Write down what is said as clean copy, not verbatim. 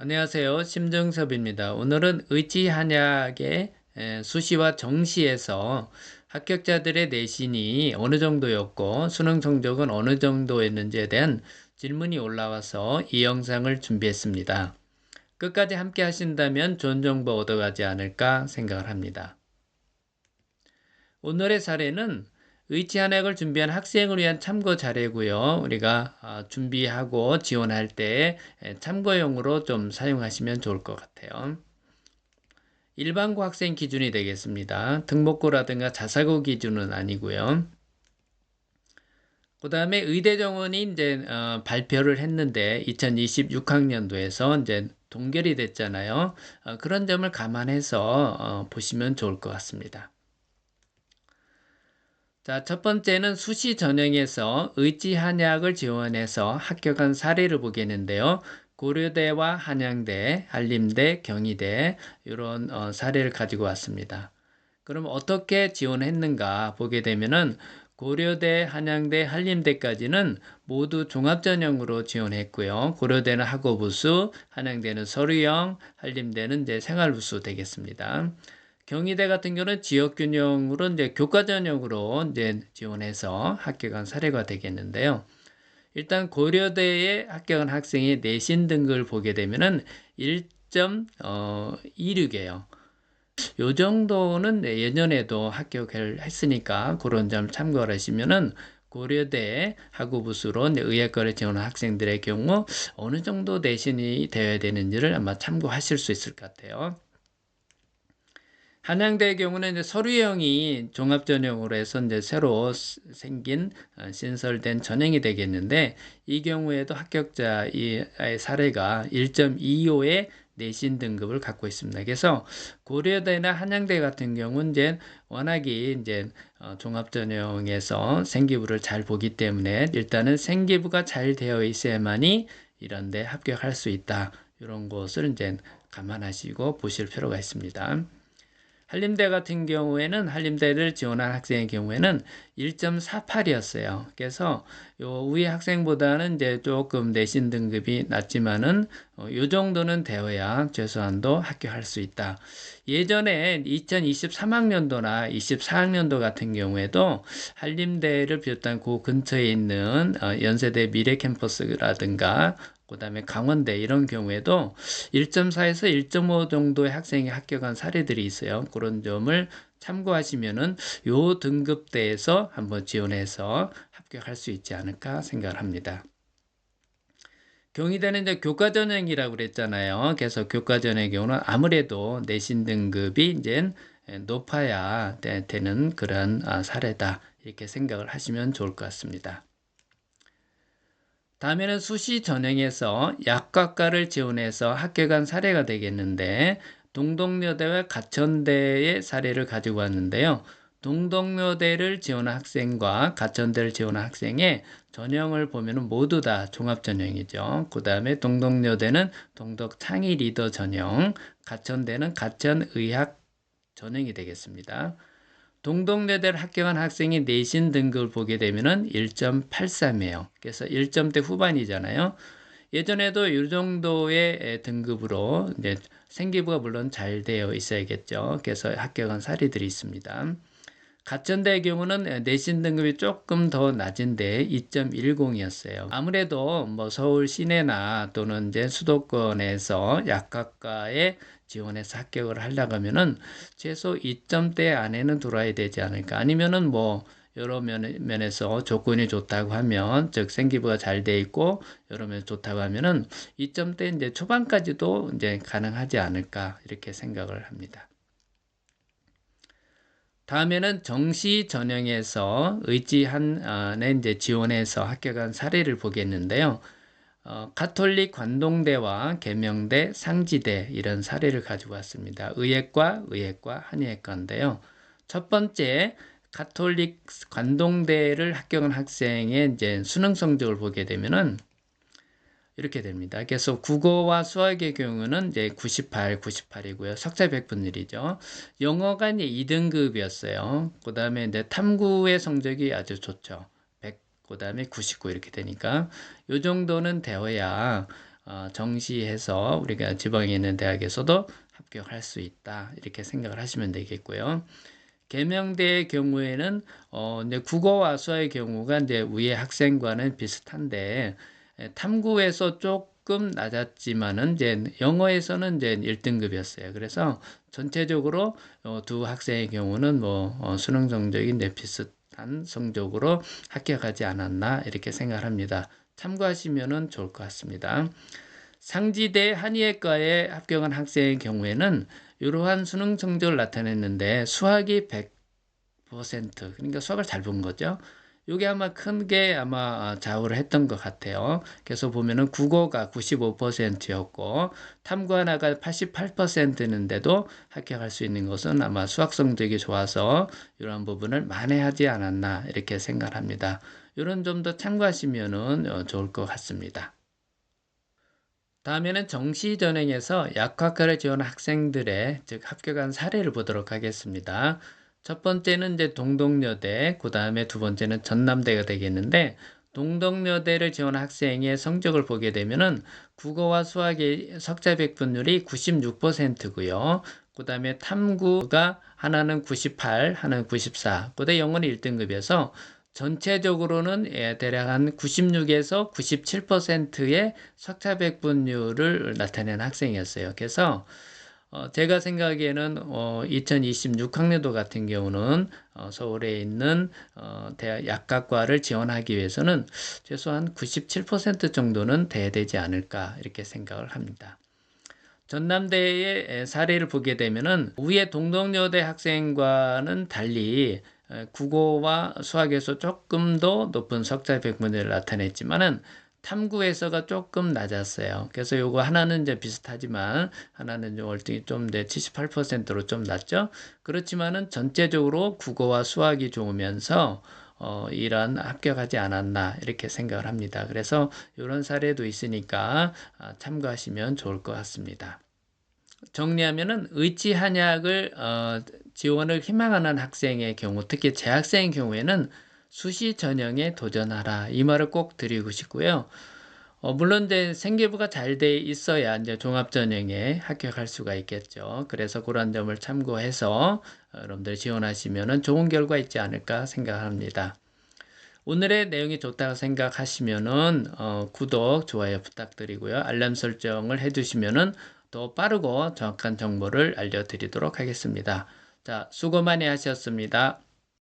안녕하세요. 심정섭입니다. 오늘은 의지한약의 수시와 정시에서 합격자들의 내신이 어느 정도였고 수능 성적은 어느 정도였는지에 대한 질문이 올라와서 이 영상을 준비했습니다. 끝까지 함께 하신다면 좋은 정보 얻어가지 않을까 생각을 합니다. 오늘의 사례는 의지한약을 준비한 학생을 위한 참고 자료고요. 우리가 준비하고 지원할 때 참고용으로 좀 사용하시면 좋을 것 같아요. 일반고 학생 기준이 되겠습니다. 특목고라든가 자사고 기준은 아니고요. 그 다음에 의대 정원이 이제 발표를 했는데 2026학년도에서 이제 동결이 됐잖아요. 그런 점을 감안해서 보시면 좋을 것 같습니다. 자, 첫 번째는 수시 전형에서 의지한약을 지원해서 합격한 사례를 보겠는데요. 고려대와 한양대, 한림대, 경희대 이런 사례를 가지고 왔습니다. 그럼 어떻게 지원했는가 보게 되면은 고려대, 한양대, 한림대까지는 모두 종합전형으로 지원했고요. 고려대는 학업우수, 한양대는 서류형, 한림대는 이제 생활우수 되겠습니다. 경희대 같은 경우는 지역균형으로 이제 교과전형으로 이제 지원해서 합격한 사례가 되겠는데요. 일단 고려대에 합격한 학생의 내신 등급을 보게 되면은 1.26이에요. 요 정도는 예전에도 합격을 했으니까 그런 점 참고를 하시면은 고려대 학우부수로 의예과를 지원한 학생들의 경우 어느 정도 내신이 되어야 되는지를 아마 참고하실 수 있을 것 같아요. 한양대의 경우는 이제 서류형이 종합전형으로 해서 이제 새로 생긴 신설된 전형이 되겠는데 이 경우에도 합격자의 사례가 1.25의 내신 등급을 갖고 있습니다. 그래서 고려대나 한양대 같은 경우는 이제 워낙에 이제 종합전형에서 생기부를 잘 보기 때문에 일단은 생기부가 잘 되어 있어야만이 이런데 합격할 수 있다. 이런 것을 이제 감안하시고 보실 필요가 있습니다. 한림대 같은 경우에는 한림대를 지원한 학생의 경우에는 1.48이었어요. 그래서 요 위의 학생보다는 이제 조금 내신 등급이 낮지만은 요 정도는 되어야 최소한도 합격할 수 있다. 예전에 2023학년도나 24학년도 같은 경우에도 한림대를 비롯한 그 근처에 있는 연세대 미래 캠퍼스라든가 그다음에 강원대 이런 경우에도 1.4에서 1.5 정도의 학생이 합격한 사례들이 있어요. 그런 점을 참고하시면은 요 등급대에서 한번 지원해서 합격할 수 있지 않을까 생각을 합니다. 경희대는 이제 교과전형이라고 그랬잖아요. 그래서 교과전형의 경우는 아무래도 내신 등급이 이제 높아야 되는 그런 사례다. 이렇게 생각을 하시면 좋을 것 같습니다. 다음에는 수시 전형에서 약학과를 지원해서 합격한 사례가 되겠는데 동덕여대와 가천대의 사례를 가지고 왔는데요. 동덕여대를 지원한 학생과 가천대를 지원한 학생의 전형을 보면 모두 다 종합전형이죠. 그 다음에 동덕여대는 동덕창의 리더 전형, 가천대는 가천의학 전형이 되겠습니다. 동덕여대를 합격한 학생이 내신 등급을 보게 되면은 1.83이에요. 그래서 1점대 후반이잖아요. 예전에도 이 정도의 등급으로 이제 생기부가 물론 잘 되어 있어야겠죠. 그래서 합격한 사례들이 있습니다. 가천대의 경우는 내신 등급이 조금 더 낮은데 2.10이었어요. 아무래도 뭐 서울 시내나 또는 이제 수도권에서 약학과에 지원해서 합격을 하려고 하면은 최소 2점대 안에는 들어와야 되지 않을까. 아니면은 뭐 여러 면에서 조건이 좋다고 하면, 즉 생기부가 잘 돼 있고 여러 면 좋다고 하면은 2점대 이제 초반까지도 이제 가능하지 않을까 이렇게 생각을 합니다. 다음에는 정시 전형에서 의지한에 이제 지원해서 합격한 사례를 보겠는데요. 가톨릭 관동대와 계명대, 상지대 이런 사례를 가지고 왔습니다. 의예과, 한의예과인데요. 첫 번째 가톨릭 관동대를 합격한 학생의 이제 수능 성적을 보게 되면은 이렇게 됩니다. 그래서 국어와 수학의 경우는 이제 98, 98이고요. 석사 100분율이죠. 영어가 이제 2등급이었어요. 그 다음에 이제 탐구의 성적이 아주 좋죠. 100, 그 다음에 99 이렇게 되니까 이 정도는 되어야 정시해서 우리가 지방에 있는 대학에서도 합격할 수 있다. 이렇게 생각을 하시면 되겠고요. 계명대의 경우에는 이제 국어와 수어의 경우가 이제 위에 학생과는 비슷한데 탐구에서 조금 낮았지만은 이제 영어에서는 이제 1등급이었어요. 그래서 전체적으로 두 학생의 경우는 수능 성적이 이제 비슷한 성적으로 합격하지 않았나 이렇게 생각을 합니다. 참고하시면 좋을 것 같습니다. 상지대 한의학과에 합격한 학생의 경우에는 이러한 수능 성적을 나타냈는데 수학이 100%, 그러니까 수학을 잘 본 거죠. 이게 아마 큰 게 아마 좌우를 했던 것 같아요. 그래서 보면은 국어가 95%였고 탐구 하나가 88%인데도 합격할 수 있는 것은 아마 수학 성적이 좋아서 이런 부분을 만회하지 않았나 이렇게 생각합니다. 이런 점도 참고하시면 좋을 것 같습니다. 다음에는 정시전형에서 약학과를 지원한 학생들의 즉 합격한 사례를 보도록 하겠습니다. 첫 번째는 이제 동덕여대, 그 다음에 두 번째는 전남대가 되겠는데 동덕여대를 지원한 학생의 성적을 보게 되면은 국어와 수학의 석자 백분율이 96%고요. 그 다음에 탐구가 하나는 98, 하나는 94, 그 다음에 영어는 1등급이어서 전체적으로는 대략 한 96에서 97%의 석차 백분율을 나타낸 학생이었어요. 그래서 제가 생각하기에는 2026학년도 같은 경우는 서울에 있는 대학 약학과를 지원하기 위해서는 최소한 97% 정도는 돼야 되지 않을까 이렇게 생각을 합니다. 전남대의 사례를 보게 되면은 위에 동덕여대 학생과는 달리 국어와 수학에서 조금 더 높은 석자 백분율을 나타냈지만은 탐구에서가 조금 낮았어요. 그래서 요거 하나는 이제 비슷하지만 하나는 좀 월등히 좀 78%로 좀 낮죠. 그렇지만은 전체적으로 국어와 수학이 좋으면서 이런 합격하지 않았나 이렇게 생각을 합니다. 그래서 이런 사례도 있으니까 참고하시면 좋을 것 같습니다. 정리하면은 의치한약을 지원을 희망하는 학생의 경우, 특히 재학생의 경우에는 수시 전형에 도전하라 이 말을 꼭 드리고 싶고요. 물론 이제 생기부가 잘 돼 있어야 이제 종합 전형에 합격할 수가 있겠죠. 그래서 그런 점을 참고해서 여러분들 지원하시면은 좋은 결과 있지 않을까 생각합니다. 오늘의 내용이 좋다고 생각하시면은 구독, 좋아요 부탁드리고요. 알람 설정을 해두시면은 더 빠르고 정확한 정보를 알려드리도록 하겠습니다. 자, 수고 많이 하셨습니다.